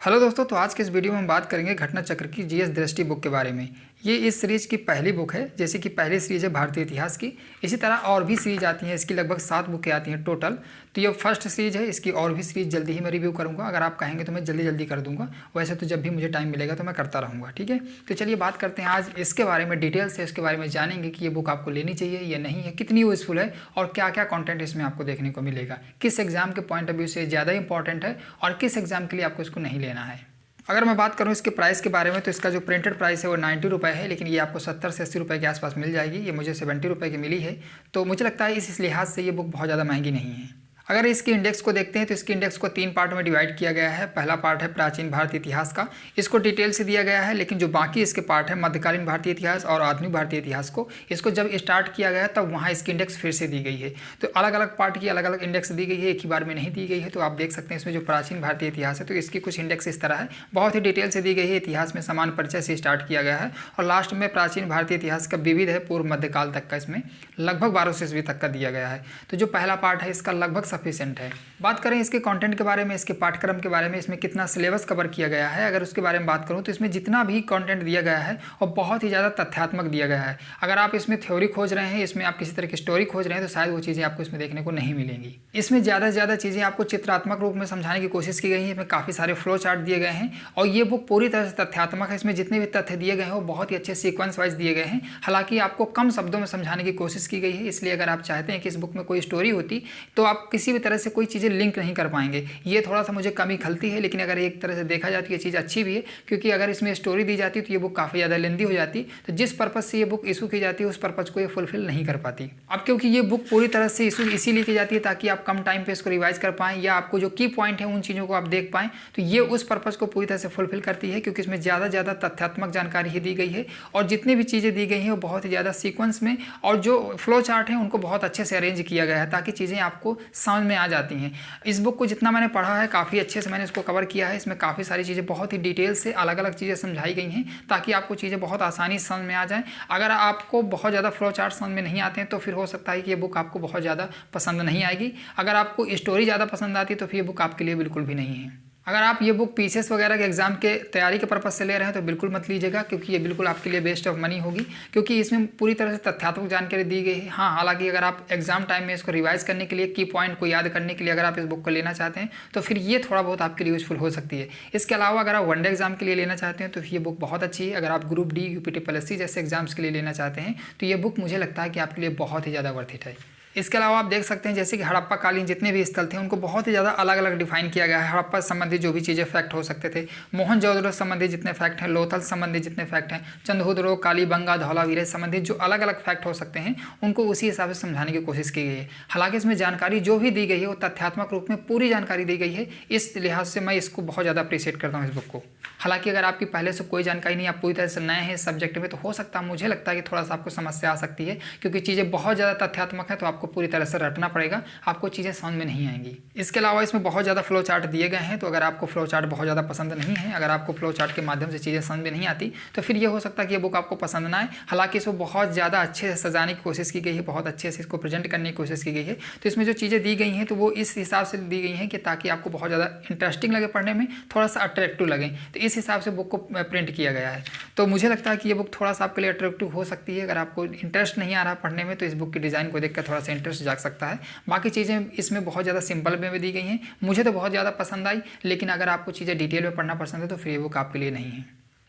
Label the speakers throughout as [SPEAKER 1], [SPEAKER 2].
[SPEAKER 1] Hello दोस्तों, तो आज के इस वीडियो में हम बात करेंगे घटना चक्र की जीएस दृष्टि बुक के बारे में। ये इस सीरीज की पहली बुक है। जैसे कि पहली सीरीज है भारतीय इतिहास की, इसी तरह और भी सीरीज आती हैं। इसकी लगभग 7 बुकें आती हैं टोटल। तो ये फर्स्ट सीरीज है। इसकी और भी सीरीज जल्दी ही मैं रिव्यू करूँगा। अगर आप कहेंगे तो मैं जल्दी जल्दी कर दूँगा। वैसे तो जब भी मुझे टाइम मिलेगा तो मैं करता रहूँगा, ठीक है। तो चलिए बात करते हैं आज इसके बारे में डिटेल से। इसके बारे में जानेंगे कि ये बुक आपको लेनी चाहिए या नहीं है, कितनी यूज़फुल है और क्या क्या कॉन्टेंट इसमें आपको देखने को मिलेगा, किस एग्जाम के पॉइंट ऑफ व्यू से ज़्यादा इंपॉर्टेंट है और किस एग्जाम के लिए आपको इसको नहीं लेना है। अगर मैं बात करूं इसके प्राइस के बारे में, तो इसका जो प्रिंटेड प्राइस है वो 90 रुपये है, लेकिन ये आपको 70 से 80 रुपये के आसपास मिल जाएगी। ये मुझे 70 रुपये की मिली है। तो मुझे लगता है इस लिहाज से ये बुक बहुत ज़्यादा महंगी नहीं है। अगर इसके इंडेक्स को देखते हैं तो इसके इंडेक्स को 3 पार्ट में डिवाइड किया गया है। पहला पार्ट है प्राचीन भारतीय इतिहास का, इसको डिटेल से दिया गया है। लेकिन जो बाकी इसके पार्ट है मध्यकालीन भारतीय इतिहास और आधुनिक भारतीय इतिहास को, इसको जब स्टार्ट किया गया तब वहाँ इसकी इंडेक्स फिर से दी गई है। तो अलग अलग पार्ट की अलग अलग इंडेक्स दी गई है, एक ही बार में नहीं दी गई है। तो आप देख सकते हैं इसमें जो प्राचीन भारतीय इतिहास है तो इसकी कुछ इंडेक्स इस तरह है, बहुत ही डिटेल से दी गई है। इतिहास में समान परिचय से स्टार्ट किया गया है और लास्ट में प्राचीन भारतीय इतिहास का विविध है पूर्व मध्यकाल तक का, इसमें लगभग 1200 ईस्वी तक का दिया गया है। तो जो पहला पार्ट है इसका लगभग सफिशिएंट है। बात करें इसके कंटेंट के बारे में, इसके पाठ्यक्रम के बारे में, इसमें कितना सिलेबस कवर किया गया है, अगर उसके बारे में बात करूं तो इसमें जितना भी कंटेंट दिया गया है और बहुत ही ज़्यादा तथ्यात्मक दिया गया है। अगर आप इसमें थ्योरी खोज रहे हैं, इसमें आप किसी तरह की स्टोरी खोज रहे हैं, तो शायद वो चीज़ें आपको इसमें देखने को नहीं मिलेंगी। इसमें ज़्यादा से ज़्यादा चीज़ें आपको चित्रात्मक रूप में समझाने की कोशिश की गई है। इसमें काफ़ी सारे फ्लो चार्ट दिए गए हैं और ये बुक पूरी तरह से तथ्यात्मक है। इसमें जितने भी तथ्य दिए गए हैं वो बहुत ही अच्छे सीक्वेंस वाइज दिए गए हैं। हालांकि आपको कम शब्दों में समझाने की कोशिश की गई है, इसलिए अगर आप चाहते हैं कि इस बुक में कोई स्टोरी होती तो आप किसी भी तरह से कोई चीज़ें लिंक नहीं कर पाएंगे। ये थोड़ा सा मुझे कमी खलती है, लेकिन अगर एक तरह से देखा जाए तो ये चीज़ अच्छी भी है, क्योंकि अगर इसमें स्टोरी दी जाती तो ये बुक काफ़ी ज़्यादा लेंदी हो जाती। तो जिस पर्पज़ से ये बुक इशू की जाती है उस पर्पज़ को ये फुलफिल नहीं कर पाती। अब क्योंकि ये बुक पूरी तरह से इशू इसीलिए की जाती है ताकि आप कम टाइम पे इसको रिवाइज कर पाएँ या आपको जो की पॉइंट है उन चीज़ों को आप देख पाएँ, तो ये उस पर्पज़ को पूरी तरह से फुलफिल करती है। क्योंकि इसमें ज़्यादा ज़्यादा तथ्यात्मक जानकारी ही दी गई है और जितनी भी चीज़ें दी गई हैं वो बहुत ही ज़्यादा सीक्वेंस में, और जो फ्लो चार्ट है उनको बहुत अच्छे से अरेंज किया गया है ताकि चीज़ें आपको समझ में आ जाती हैं। इस बुक को जितना मैंने पढ़ा है काफ़ी अच्छे से मैंने इसको कवर किया है। इसमें काफ़ी सारी चीज़ें बहुत ही डिटेल से अलग अलग चीज़ें समझाई गई हैं ताकि आपको चीज़ें बहुत आसानी से समझ में आ जाएं। अगर आपको बहुत ज़्यादा फ्लो चार्ट समझ में नहीं आते हैं तो फिर हो सकता है कि ये बुक आपको बहुत ज़्यादा पसंद नहीं आएगी। अगर आपको स्टोरी ज़्यादा पसंद आती है तो फिर ये बुक आपके लिए बिल्कुल भी नहीं है। अगर आप ये बुक पीसीएस वगैरह के एग्जाम के तैयारी के पर्पज़ से ले रहे हैं तो बिल्कुल मत लीजिएगा, क्योंकि ये बिल्कुल आपके लिए वेस्ट ऑफ मनी होगी। क्योंकि इसमें पूरी तरह से तथ्यात्मक जानकारी दी गई है। हाँ, हालांकि अगर आप एग्जाम टाइम में इसको रिवाइज करने के लिए, की पॉइंट को याद करने के लिए अगर आप इस बुक को लेना चाहते हैं तो फिर ये थोड़ा बहुत आपके लिए यूजफुल हो सकती है। इसके अलावा अगर आप वनडे एग्जाम के लिए लेना चाहते हैं तो ये बुक बहुत अच्छी है। अगर आप ग्रुप डी, यूपीटीपीएससी जैसे एग्जाम्स के लिए लेना चाहते हैं तो ये बुक मुझे लगता है कि आपके लिए बहुत ही ज़्यादा वर्थ इट है। इसके अलावा आप देख सकते हैं जैसे कि हड़प्पा कालीन जितने भी स्थल थे उनको बहुत ही ज़्यादा अलग अलग डिफाइन किया गया है। हड़प्पा संबंधी जो भी चीज़ें फैक्ट हो सकते थे, मोहनजोदड़ो संबंधी जितने फैक्ट हैं, लोथल संबंधी जितने फैक्ट हैं, चंद्रहुदरो, कालीबंगा, धौलावीरे संबंधी जो अलग अलग फैक्ट हो सकते हैं उनको उसी हिसाब से समझाने की कोशिश की गई है। हालांकि इसमें जानकारी जो भी दी गई है वो तथ्यात्मक रूप में पूरी जानकारी दी गई है। इस लिहाज से मैं इसको बहुत ज़्यादा अप्रिशिएट करता हूँ इस बुक को। हालांकि अगर आपकी पहले से कोई जानकारी नहीं, आप पूरी तरह से नए हैं इस सब्जेक्ट में, तो हो सकता है, मुझे लगता है कि थोड़ा सा आपको समस्या आ सकती है, क्योंकि चीज़ें बहुत ज़्यादा तथ्यात्मक है तो आपको पूरी तरह से रटना पड़ेगा, आपको चीज़ें समझ में नहीं आएंगी। इसके अलावा इसमें बहुत ज़्यादा फ्लो चार्ट दिए गए हैं, तो अगर आपको फ्लो चार्ट बहुत ज़्यादा पसंद नहीं है, अगर आपको फ्लो चार्ट के माध्यम से चीज़ें समझ में नहीं आती तो फिर ये हो सकता है कि ये बुक आपको पसंद ना आए। हालांकि इसको बहुत ज़्यादा अच्छे से सजाने की कोशिश की गई है, बहुत अच्छे से इसको प्रेजेंट करने की कोशिश की गई है। तो इसमें जो चीज़ें दी गई हैं तो वो इस हिसाब से दी गई हैं कि ताकि आपको बहुत ज़्यादा इंटरेस्टिंग लगे पढ़ने में, थोड़ा सा अट्रैक्टिव लगे, तो इस हिसाब से बुक को प्रिंट किया गया है। तो मुझे लगता है कि ये बुक थोड़ा सा आपके लिए अट्रैक्टिव हो सकती है। अगर आपको इंटरेस्ट नहीं आ रहा पढ़ने में तो इस बुक की डिज़ाइन को देखकर थोड़ा सा इंटरेस्ट जाग सकता है। बाकी चीज़ें इसमें बहुत ज़्यादा सिंपल वे में दी गई हैं, मुझे तो बहुत ज़्यादा पसंद आई। लेकिन अगर आपको चीज़ें डिटेल में पढ़ना पसंद है तो फिर ये बुक आपके लिए नहीं है।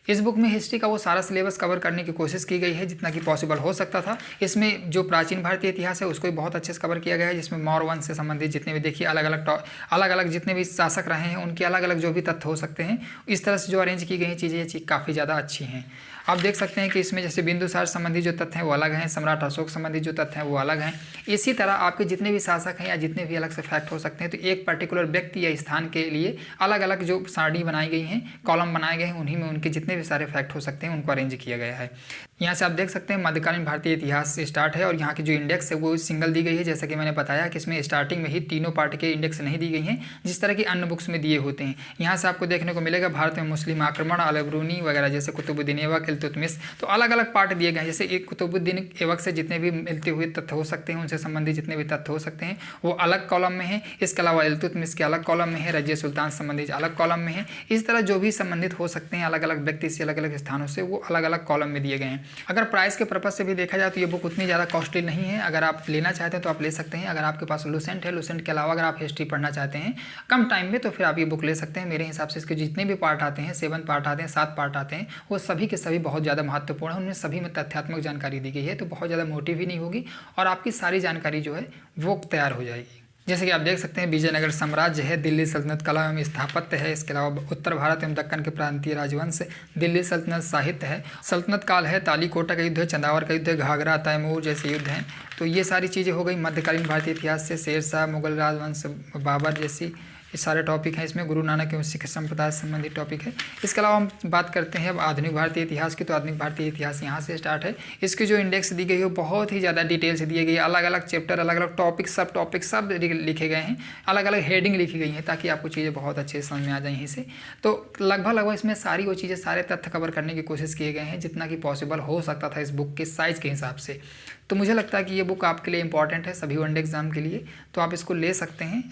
[SPEAKER 1] इस बुक में हिस्ट्री का वो सारा सिलेबस कवर करने की कोशिश की गई है जितना कि पॉसिबल हो सकता था। इसमें जो प्राचीन भारतीय इतिहास है उसको भी बहुत अच्छे से कवर किया गया है, जिसमें मौर्य वंश से संबंधित जितने भी, देखिए अलग अलग जितने भी शासक रहे हैं उनके अलग अलग जो भी तथ्य हो सकते हैं, इस तरह से जो अरेंज की गई हैं चीज़ें, ये चीज़ काफ़ी ज़्यादा अच्छी हैं। आप देख सकते हैं कि इसमें जैसे बिंदुसार संबंधी जो तथ्य हैं वो अलग हैं, सम्राट अशोक संबंधी जो तथ्य हैं वो अलग हैं। इसी तरह आपके जितने भी शासक हैं या जितने भी अलग से फैक्ट हो सकते हैं, तो एक पर्टिकुलर व्यक्ति या स्थान के लिए अलग अलग जो सारणी बनाई गई हैं, कॉलम बनाए गए हैं, उन्हीं में उनके जितने जितने भी सारे फैक्ट हो सकते हैं उनको अरेंज किया गया है। यहाँ से आप देख सकते हैं मध्यकालीन भारतीय इतिहास से स्टार्ट है और यहाँ की जो इंडेक्स है वो सिंगल दी गई है, जैसा कि मैंने बताया कि इसमें स्टार्टिंग में ही तीनों पार्ट के इंडेक्स नहीं दी गई हैं जिस तरह की अन्य बुक्स में दिए होते हैं। यहाँ से आपको देखने को मिलेगा भारत में मुस्लिम आक्रमण, अल-बरूनी वगैरह जैसे कुतुबुद्दीन ऐबक, इल्तुतमिश, तो अलग अलग पार्ट दिए गए हैं। जैसे एक कुतुबुद्दीन ऐबक से जितने भी मिलते हुए तथ्य हो सकते हैं, उनसे संबंधित जितने भी तथ्य हो सकते हैं वो अलग कॉलम में है। इसके अलावा इल्तुतमिश के अलग कॉलम में है, रजिया सुल्तान से संबंधित अलग कॉलम में है। इस तरह जो भी संबंधित हो सकते हैं अलग अलग व्यक्ति से, अलग अलग स्थानों से, वो अलग अलग कॉलम में दिए गए हैं। अगर प्राइस के पर्पज से भी देखा जाए तो ये बुक उतनी ज़्यादा कॉस्टली नहीं है। अगर आप लेना चाहते हैं तो आप ले सकते हैं। अगर आपके पास लुसेंट है, लुसेंट के अलावा अगर आप हिस्ट्री पढ़ना चाहते हैं कम टाइम में, तो फिर आप ये बुक ले सकते हैं। मेरे हिसाब से इसके जितने भी पार्ट आते हैं, 7 पार्ट आते हैं, 7 पार्ट आते हैं, वो सभी के सभी बहुत ज़्यादा महत्वपूर्ण है। उनमें सभी में तथ्यात्मक जानकारी दी गई है, तो बहुत ज़्यादा मोटी भी नहीं होगी और आपकी सारी जानकारी जो है वो तैयार हो जाएगी। जैसे कि आप देख सकते हैं विजयनगर साम्राज्य है, दिल्ली सल्तनत कला एवं स्थापत्य है, इसके अलावा उत्तर भारत एवं दक्कन के प्रांतीय राजवंश, दिल्ली सल्तनत साहित्य है, सल्तनत काल है, तालीकोटा का युद्ध है, चंदावर का युद्ध है, घाघरा, तैमूर जैसे युद्ध हैं। तो ये सारी चीज़ें हो गई मध्यकालीन भारतीय इतिहास से। शेरशाह, मुगल राजवंश, बाबर जैसी ये सारे टॉपिक हैं इसमें। गुरु नानक एवं सिख संप्रदाय से संबंधित टॉपिक है। इसके अलावा हम बात करते हैं अब आधुनिक भारतीय इतिहास की, तो आधुनिक भारतीय इतिहास यहाँ से स्टार्ट है। इसकी जो इंडेक्स दी गई है वो बहुत ही ज़्यादा डिटेल से दी गई है। अलग अलग चैप्टर, अलग अलग टॉपिक, सब लिखे गए हैं, अलग अलग हेडिंग लिखी गई हैं ताकि आपको चीज़ें बहुत अच्छे से समझ में आ जाए यहीं से। तो लगभग इसमें सारी वो चीज़ें, सारे तथ्य कवर करने की कोशिश किए गए हैं जितना कि पॉसिबल हो सकता था इस बुक के साइज़ के हिसाब से। तो मुझे लगता है कि ये बुक आपके लिए इंपॉर्टेंट है सभी वनडे एग्जाम के लिए, तो आप इसको ले सकते हैं।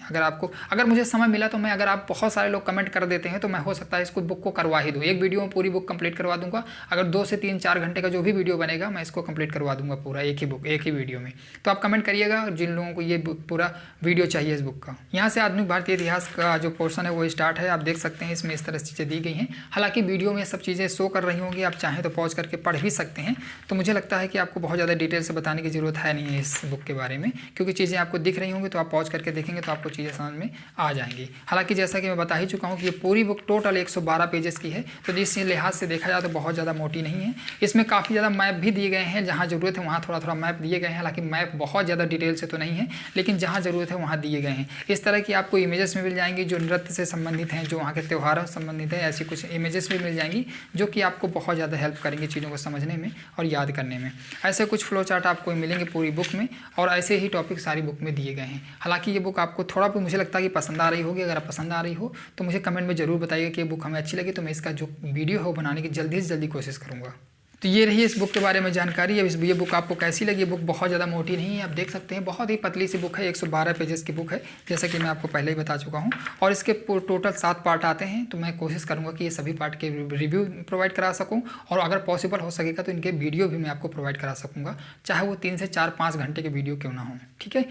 [SPEAKER 1] अगर मुझे समय मिला तो मैं, अगर आप बहुत सारे लोग कमेंट कर देते हैं तो मैं हो सकता है इसको बुक को करवा ही दूँ। एक वीडियो में पूरी बुक कंप्लीट करवा दूंगा। अगर 2 से 3-4 घंटे का जो भी वीडियो बनेगा मैं इसको कंप्लीट करवा दूंगा पूरा, एक ही वीडियो में। तो आप कमेंट करिएगा जिन लोगों को ये पूरा वीडियो चाहिए इस बुक का। यहाँ से आधुनिक भारतीय इतिहास का जो पोर्शन है वो स्टार्ट है। आप देख सकते हैं इसमें इस तरह से चीज़ें दी गई हैं। हालांकि वीडियो में सब चीज़ें शो कर रही होंगी, आप चाहें तो पॉज करके पढ़ भी सकते हैं। तो मुझे लगता है कि आपको बहुत ज़्यादा डिटेल से बताने की जरूरत है नहीं है इस बुक के बारे में, क्योंकि चीज़ें आपको दिख रही होंगी तो आप पॉज करके देखेंगे तो आपको चीज़ें समझ में आ जाएंगी। हालांकि जैसा कि मैं बता ही चुका हूँ कि ये पूरी बुक टोटल 112 पेजेस की है, तो जिस लिहाज से देखा जाए तो बहुत ज़्यादा मोटी नहीं है। इसमें काफ़ी ज़्यादा मैप भी दिए गए हैं, जहाँ ज़रूरत है वहाँ थोड़ा थोड़ा मैप दिए गए हैं। हालांकि मैप बहुत ज़्यादा डिटेल से तो नहीं है, लेकिन जहाँ ज़रूरत है वहाँ दिए गए हैं। इस तरह की आपको इमेजेस में मिल जाएंगी जो नृत्य से संबंधित हैं, जो वहाँ के त्योहारों से संबंधित है, ऐसी कुछ इमेजेस भी मिल जाएंगी जो कि आपको बहुत ज़्यादा हेल्प करेंगी चीज़ों को समझने में और याद करने में। ऐसे कुछ फ्लो चार्ट आपको मिलेंगे पूरी बुक में और ऐसे ही टॉपिक सारी बुक में दिए गए हैं। हालांकि ये बुक आपको थोड़ा भी मुझे लगता है कि पसंद आ रही होगी। अगर आप पसंद आ रही हो तो मुझे कमेंट में ज़रूर बताइएगा कि ये बुक हमें अच्छी लगी, तो मैं इसका जो वीडियो है वो बनाने की जल्दी से जल्दी कोशिश करूँगा। तो ये रही इस बुक के बारे में जानकारी। अब ये बुक आपको कैसी लगी? ये बुक बहुत ज़्यादा मोटी नहीं है, आप देख सकते हैं, बहुत ही पतली सी बुक है, 112 पेजेस की बुक है, जैसा कि मैं आपको पहले ही बता चुका हूँ। और इसके टोटल 7 पार्ट आते हैं, तो मैं कोशिश करूँगा कि ये सभी पार्ट के रिव्यू प्रोवाइड करा सकूँ और अगर पॉसिबल हो सकेगा तो इनके वीडियो भी मैं आपको प्रोवाइड करा सकूँगा, चाहे वो 3 से 4-5 घंटे के वीडियो क्यों ना हो। ठीक है।